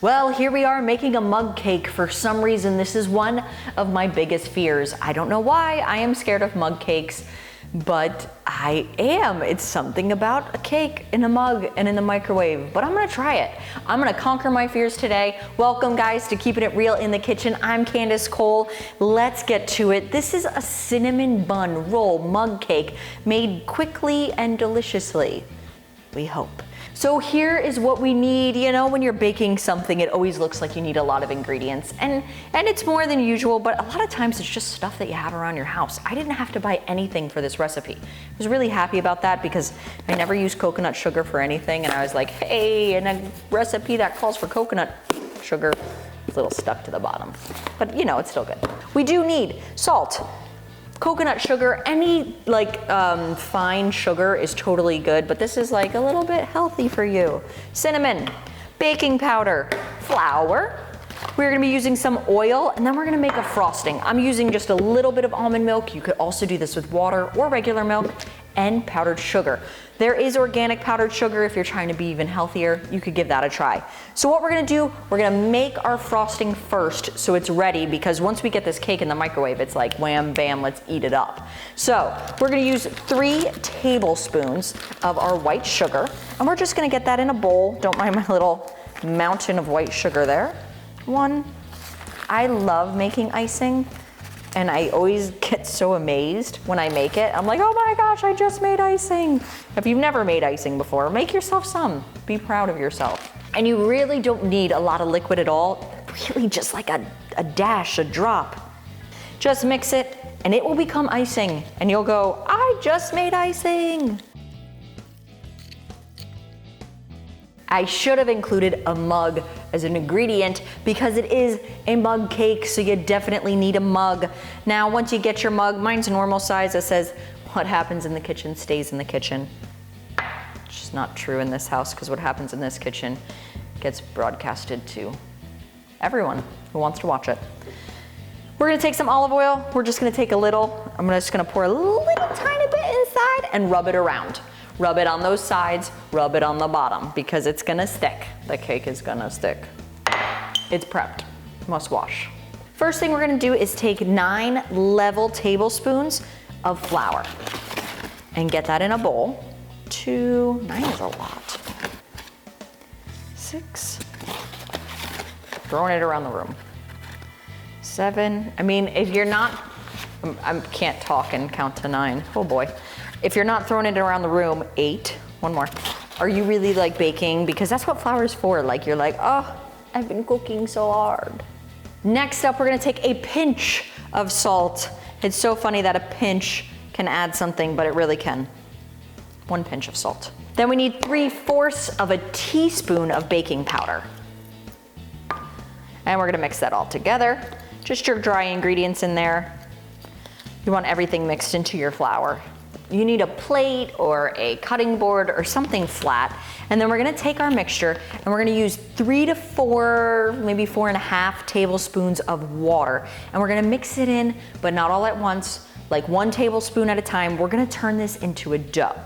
Well, here we are making a mug cake. For some reason, this is one of my biggest fears. I don't know why I am scared of mug cakes, but I am. It's something about a cake in a mug and in the microwave, but I'm gonna try it. I'm gonna conquer my fears today. Welcome guys to Keeping It Real in the Kitchen. I'm Candace Cole. Let's get to it. This is a cinnamon bun roll mug cake made quickly and deliciously, we hope. So here is what we need. You know, when you're baking something, it always looks like you need a lot of ingredients, and it's more than usual, but a lot of times it's just stuff that you have around your house. I didn't have to buy anything for this recipe. I was really happy about that because I never use coconut sugar for anything, and I was like, hey, in a recipe that calls for coconut sugar, it's a little stuck to the bottom, but you know, it's still good. We do need salt, coconut sugar, any fine sugar is totally good, but this is like a little bit healthy for you. Cinnamon, baking powder, flour. We're gonna be using some oil, and then we're gonna make a frosting. I'm using just a little bit of almond milk. You could also do this with water or regular milk, and powdered sugar. There is organic powdered sugar if you're trying to be even healthier. You could give that a try. So what we're gonna do, we're gonna make our frosting first so it's ready, because once we get this cake in the microwave, it's like wham, bam, let's eat it up. So we're gonna use 3 tablespoons of our white sugar, and we're just gonna get that in a bowl. Don't mind my little mountain of white sugar there. 1. I love making icing, and I always get so amazed when I make it. I'm like, oh my gosh, I just made icing. If you've never made icing before, make yourself some. Be proud of yourself. And you really don't need a lot of liquid at all. Really just like a dash, a drop. Just mix it and it will become icing. And you'll go, I just made icing. I should have included a mug as an ingredient because it is a mug cake, so you definitely need a mug. Now, once you get your mug, mine's a normal size that says, what happens in the kitchen stays in the kitchen. Which is not true in this house, because what happens in this kitchen gets broadcasted to everyone who wants to watch it. We're gonna take some olive oil. We're just gonna take a little. I'm just gonna pour a little tiny bit inside and rub it around. Rub it on those sides, rub it on the bottom, because it's gonna stick. The cake is gonna stick. It's prepped, must wash. First thing we're gonna do is take 9 level tablespoons of flour and get that in a bowl. 2, 9 is a lot. 6, throwing it around the room. 7, I mean, if you're not, I can't talk and count to 9, oh boy. If you're not throwing it around the room, 8, 1 more. Are you really like baking? Because that's what flour is for. Like you're like, oh, I've been cooking so hard. Next up, we're gonna take a pinch of salt. It's so funny that a pinch can add something, but it really can. 1 pinch of salt. Then we need 3/4 of a teaspoon of baking powder. And we're gonna mix that all together. Just your dry ingredients in there. You want everything mixed into your flour. You need a plate or a cutting board or something flat. And then we're gonna take our mixture and we're gonna use 3 to 4, maybe 4.5 tablespoons of water. And we're gonna mix it in, but not all at once, like 1 tablespoon at a time. We're gonna turn this into a dough.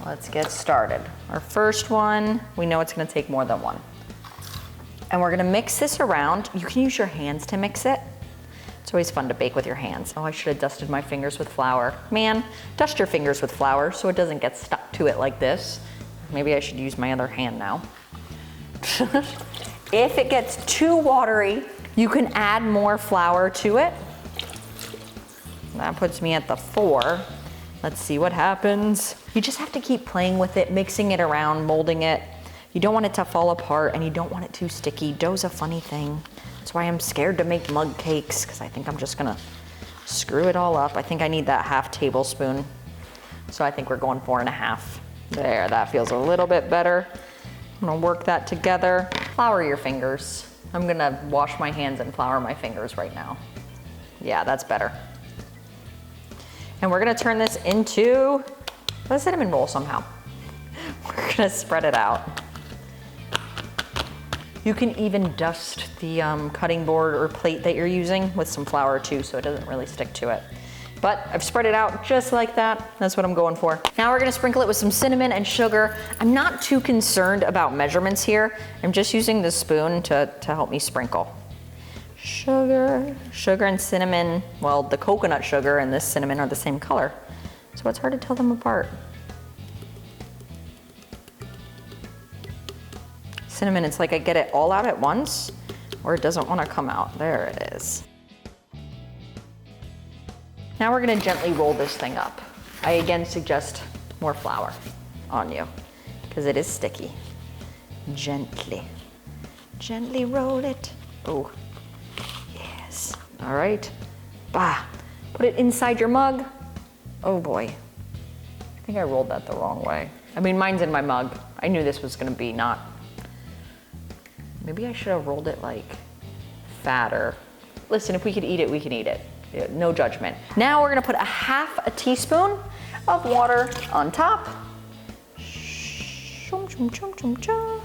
Let's get started. Our first one, we know it's gonna take more than 1. And we're gonna mix this around. You can use your hands to mix it. It's always fun to bake with your hands. Oh, I should have dusted my fingers with flour. Man, dust your fingers with flour so it doesn't get stuck to it like this. Maybe I should use my other hand now. If it gets too watery, you can add more flour to it. That puts me at the 4. Let's see what happens. You just have to keep playing with it, mixing it around, molding it. You don't want it to fall apart and you don't want it too sticky. Dough's a funny thing. That's why I'm scared to make mug cakes, because I think I'm just gonna screw it all up. I think I need that 1/2 tablespoon. So I think we're going 4.5. There, that feels a little bit better. I'm gonna work that together. Flour your fingers. I'm gonna wash my hands and flour my fingers right now. Yeah, that's better. And we're gonna turn this into a cinnamon roll somehow. We're gonna spread it out. You can even dust the cutting board or plate that you're using with some flour too, so it doesn't really stick to it. But I've spread it out just like that. That's what I'm going for. Now we're gonna sprinkle it with some cinnamon and sugar. I'm not too concerned about measurements here. I'm just using the spoon to help me sprinkle. Sugar and cinnamon. Well, the coconut sugar and this cinnamon are the same color, so it's hard to tell them apart. Cinnamon, it's like I get it all out at once, or it doesn't wanna come out. There it is. Now we're gonna gently roll this thing up. I again suggest more flour on you because it is sticky. Gently roll it. Oh, yes. All right, put it inside your mug. Oh boy, I think I rolled that the wrong way. I mean, mine's in my mug. I knew this was gonna be not. Maybe I should have rolled it like fatter. Listen, if we could eat it, we can eat it. No judgment. Now we're gonna put a half a teaspoon of water on top. And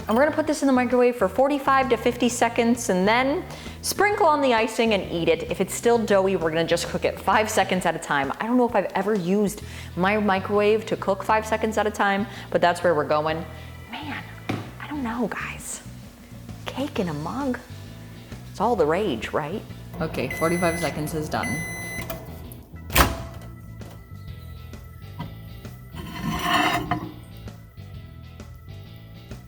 we're gonna put this in the microwave for 45 to 50 seconds and then sprinkle on the icing and eat it. If it's still doughy, we're gonna just cook it 5 seconds at a time. I don't know if I've ever used my microwave to cook 5 seconds at a time, but that's where we're going. Man, I don't know, guys. Cake in a mug, it's all the rage, right? Okay, 45 seconds is done.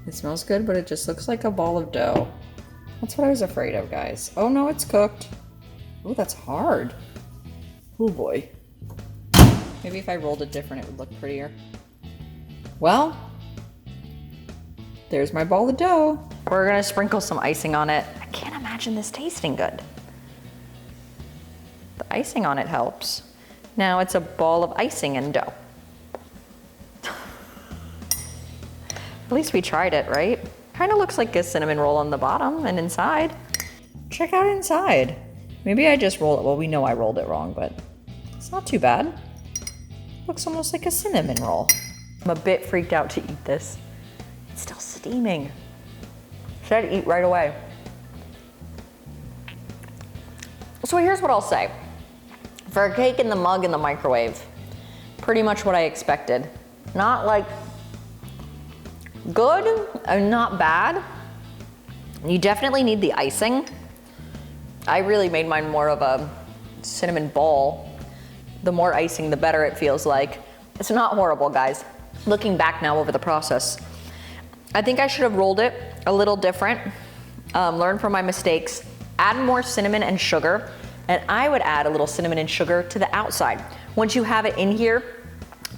It smells good, but it just looks like a ball of dough. That's what I was afraid of, guys. Oh no, it's cooked. Oh, that's hard. Oh boy. Maybe if I rolled it different, it would look prettier. Well, there's my ball of dough. We're gonna sprinkle some icing on it. I can't imagine this tasting good. The icing on it helps. Now it's a ball of icing and dough. At least we tried it, right? Kind of looks like a cinnamon roll on the bottom and inside. Check out inside. Maybe I just rolled it. Well, we know I rolled it wrong, but it's not too bad. Looks almost like a cinnamon roll. I'm a bit freaked out to eat this. It's still steaming. Should I eat right away? So here's what I'll say. For a cake in the mug in the microwave, pretty much what I expected. Not like good and not bad. You definitely need the icing. I really made mine more of a cinnamon ball. The more icing, the better it feels like. It's not horrible, guys. Looking back now over the process, I think I should have rolled it a little different, learn from my mistakes, add more cinnamon and sugar, and I would add a little cinnamon and sugar to the outside. Once you have it in here,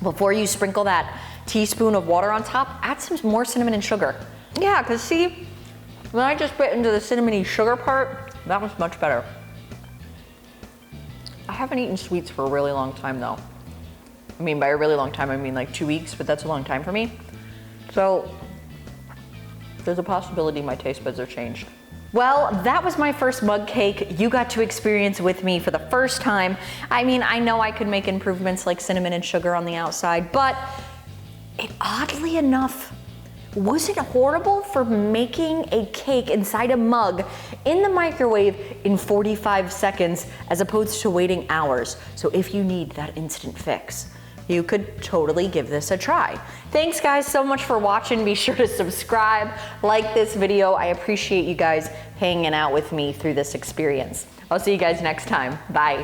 before you sprinkle that teaspoon of water on top, add some more cinnamon and sugar. Yeah, because see, when I just bit into the cinnamony sugar part, that was much better. I haven't eaten sweets for a really long time though. I mean, by a really long time, I mean like 2 weeks, but that's a long time for me. So there's a possibility my taste buds are changed. Well, that was my first mug cake you got to experience with me for the first time. I mean, I know I could make improvements like cinnamon and sugar on the outside, but it oddly enough wasn't horrible for making a cake inside a mug in the microwave in 45 seconds as opposed to waiting hours. So if you need that instant fix, you could totally give this a try. Thanks guys so much for watching. Be sure to subscribe, like this video. I appreciate you guys hanging out with me through this experience. I'll see you guys next time. Bye.